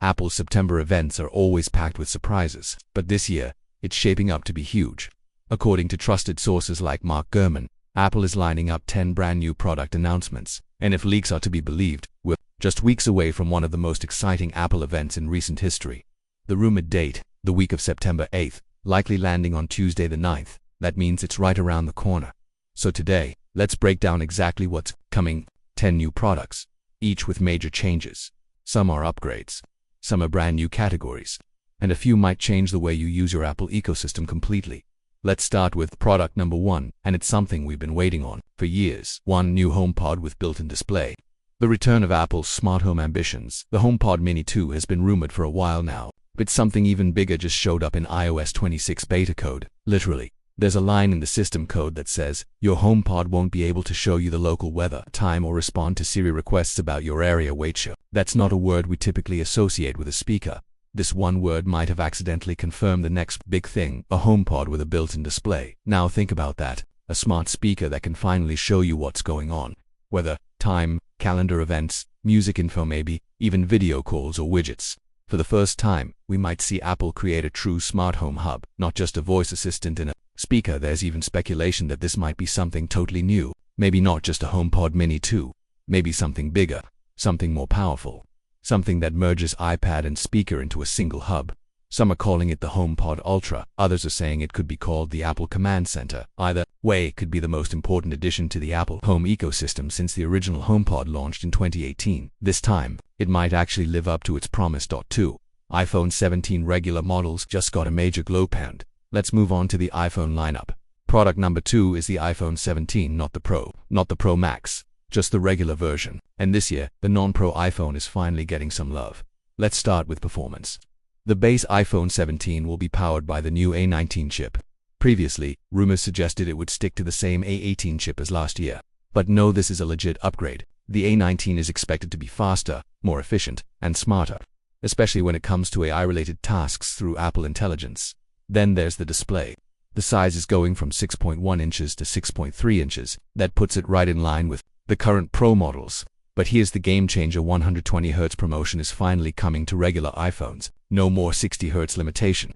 Apple's September events are always packed with surprises, but this year, it's shaping up to be huge. According to trusted sources like Mark Gurman, Apple is lining up 10 brand new product announcements, and if leaks are to be believed, we're just weeks away from one of the most exciting Apple events in recent history. The rumored date, the week of September 8th, likely landing on Tuesday the 9th. That means it's right around the corner. So today, let's break down exactly what's coming. 10 new products, each with major changes. Some are upgrades, some are brand new categories, and a few might change the way you use your Apple ecosystem completely. Let's start with product number 1, and it's something we've been waiting on for years. One new HomePod with built-in display. The return of Apple's smart home ambitions. The HomePod Mini 2 has been rumored for a while now, but something even bigger just showed up in iOS 26 beta code. Literally, there's a line in the system code that says, your HomePod won't be able to show you the local weather, time, or respond to Siri requests about your area. Wait, that's not a word we typically associate with a speaker. This one word might have accidentally confirmed the next big thing, a HomePod with a built-in display. Now think about that, a smart speaker that can finally show you what's going on. Weather, time, calendar, events, music info, maybe even video calls or widgets. For the first time, we might see Apple create a true smart home hub, not just a voice assistant in a speaker. There's even speculation that this might be something totally new, maybe not just a HomePod Mini 2, maybe something bigger, something more powerful. Something that merges iPad and speaker into a single hub. Some are calling it the HomePod Ultra, others are saying it could be called the Apple Command Center. Either way, it could be the most important addition to the Apple home ecosystem since the original HomePod launched in 2018. This time, it might actually live up to its promise. 2. iPhone 17 regular models just got a major glow pound. Let's move on to the iPhone lineup. Product number 2 is the iPhone 17, not the Pro, not the Pro Max. Just the regular version, and this year, the non-Pro iPhone is finally getting some love. Let's start with performance. The base iPhone 17 will be powered by the new A19 chip. Previously, rumors suggested it would stick to the same A18 chip as last year. But no, this is a legit upgrade. The A19 is expected to be faster, more efficient, and smarter, especially when it comes to AI-related tasks through Apple Intelligence. Then there's the display. The size is going from 6.1 inches to 6.3 inches. That puts it right in line with the current Pro models. But here's the game changer: 120Hz promotion is finally coming to regular iPhones. No more 60Hz limitation.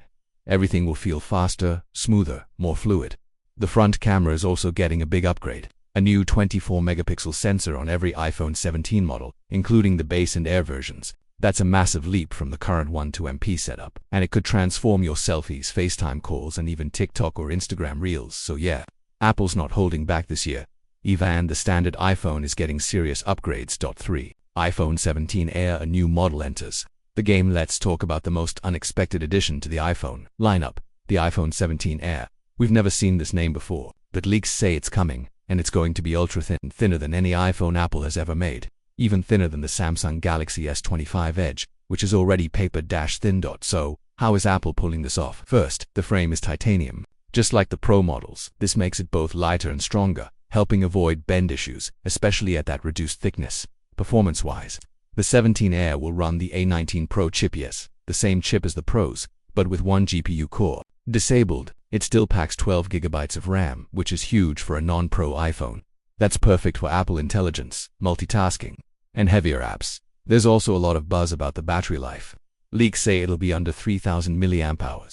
Everything will feel faster, smoother, more fluid. The front camera is also getting a big upgrade. A new 24-megapixel sensor on every iPhone 17 model, including the base and Air versions. That's a massive leap from the current 1.2MP setup. And it could transform your selfies, FaceTime calls, and even TikTok or Instagram Reels. So yeah, Apple's not holding back this year. Even the standard iPhone is getting serious upgrades. 3. iPhone 17 Air, a new model enters the game. Let's talk about the most unexpected addition to the iPhone lineup, the iPhone 17 Air. We've never seen this name before, but leaks say it's coming, and it's going to be ultra-thin, thinner than any iPhone Apple has ever made, even thinner than the Samsung Galaxy S25 Edge, which is already paper-thin. So, how is Apple pulling this off? First, the frame is titanium, just like the Pro models. This makes it both lighter and stronger, helping avoid bend issues, especially at that reduced thickness. Performance-wise, the 17 Air will run the A19 Pro chip. Yes, the same chip as the Pros, but with one GPU core. Disabled, it still packs 12 GB of RAM, which is huge for a non-Pro iPhone. That's perfect for Apple Intelligence, multitasking, and heavier apps. There's also a lot of buzz about the battery life. Leaks say it'll be under 3000 mAh,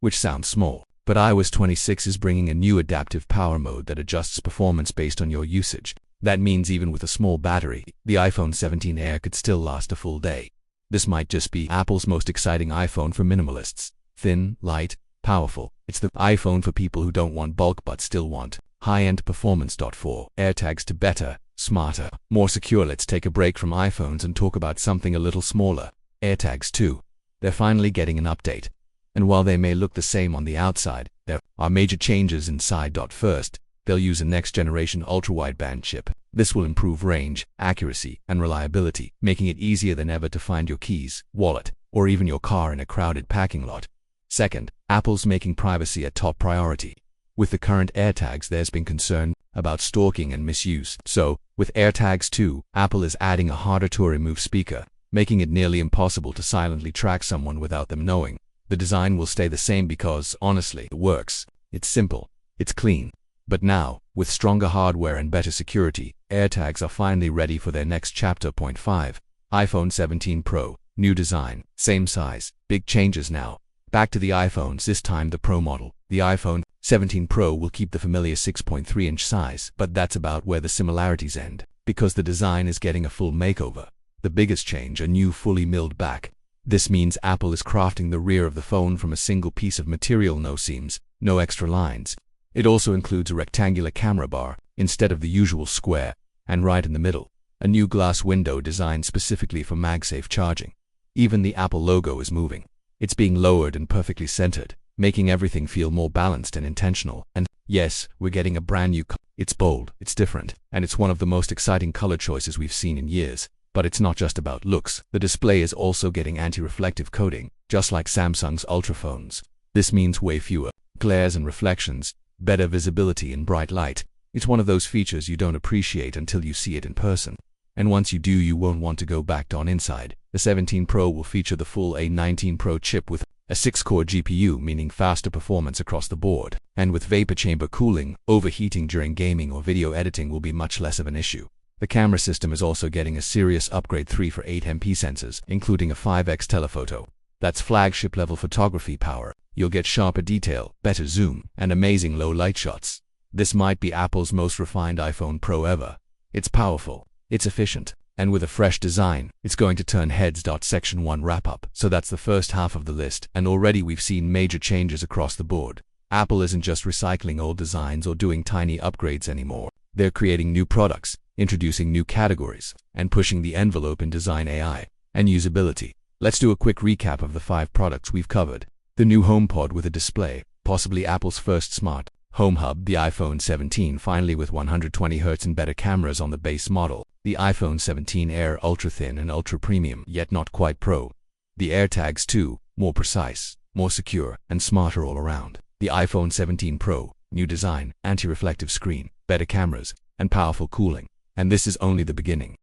which sounds small. But iOS 26 is bringing a new adaptive power mode that adjusts performance based on your usage. That means even with a small battery, the iPhone 17 Air could still last a full day. This might just be Apple's most exciting iPhone for minimalists. Thin, light, powerful. It's the iPhone for people who don't want bulk but still want high-end performance. 4. AirTags to better, smarter, more secure. Let's take a break from iPhones and talk about something a little smaller. AirTags 2. They're finally getting an update. And while they may look the same on the outside, there are major changes inside. First, they'll use a next-generation ultra-wideband chip. This will improve range, accuracy, and reliability, making it easier than ever to find your keys, wallet, or even your car in a crowded parking lot. Second, Apple's making privacy a top priority. With the current AirTags, there's been concern about stalking and misuse. So, with AirTags 2, Apple is adding a harder-to-remove speaker, making it nearly impossible to silently track someone without them knowing. The design will stay the same because, honestly, it works. It's simple. It's clean. But now, with stronger hardware and better security, AirTags are finally ready for their next chapter. 5. iPhone 17 Pro. New design, same size, big changes now. Back to the iPhones, this time the Pro model. The iPhone 17 Pro will keep the familiar 6.3-inch size, but that's about where the similarities end, because the design is getting a full makeover. The biggest change, a new fully milled back. This means Apple is crafting the rear of the phone from a single piece of material, no seams, no extra lines. It also includes a rectangular camera bar, instead of the usual square, and right in the middle, a new glass window designed specifically for MagSafe charging. Even the Apple logo is moving. It's being lowered and perfectly centered, making everything feel more balanced and intentional. And yes, we're getting a brand new color. It's bold, it's different, and it's one of the most exciting color choices we've seen in years. But it's not just about looks. The display is also getting anti-reflective coating, just like Samsung's Ultra phones. This means way fewer glares and reflections, better visibility in bright light. It's one of those features you don't appreciate until you see it in person. And once you do, you won't want to go back on inside. The 17 Pro will feature the full A19 Pro chip with a 6-core GPU, meaning faster performance across the board. And with vapor chamber cooling, overheating during gaming or video editing will be much less of an issue. The camera system is also getting a serious upgrade, 3 for 8MP sensors, including a 5x telephoto. That's flagship level photography power. You'll get sharper detail, better zoom, and amazing low light shots. This might be Apple's most refined iPhone Pro ever. It's powerful, it's efficient, and with a fresh design, it's going to turn heads. Section 1 wrap up. So that's the first half of the list, and already we've seen major changes across the board. Apple isn't just recycling old designs or doing tiny upgrades anymore. They're creating new products, introducing new categories, and pushing the envelope in design, AI, and usability. Let's do a quick recap of the 5 products we've covered. The new HomePod with a display, possibly Apple's first smart home hub. The iPhone 17 finally with 120Hz and better cameras on the base model. The iPhone 17 Air ultra thin and ultra premium, yet not quite Pro. The AirTags 2, more precise, more secure, and smarter all around. The iPhone 17 Pro, new design, anti-reflective screen, better cameras, and powerful cooling. And this is only the beginning.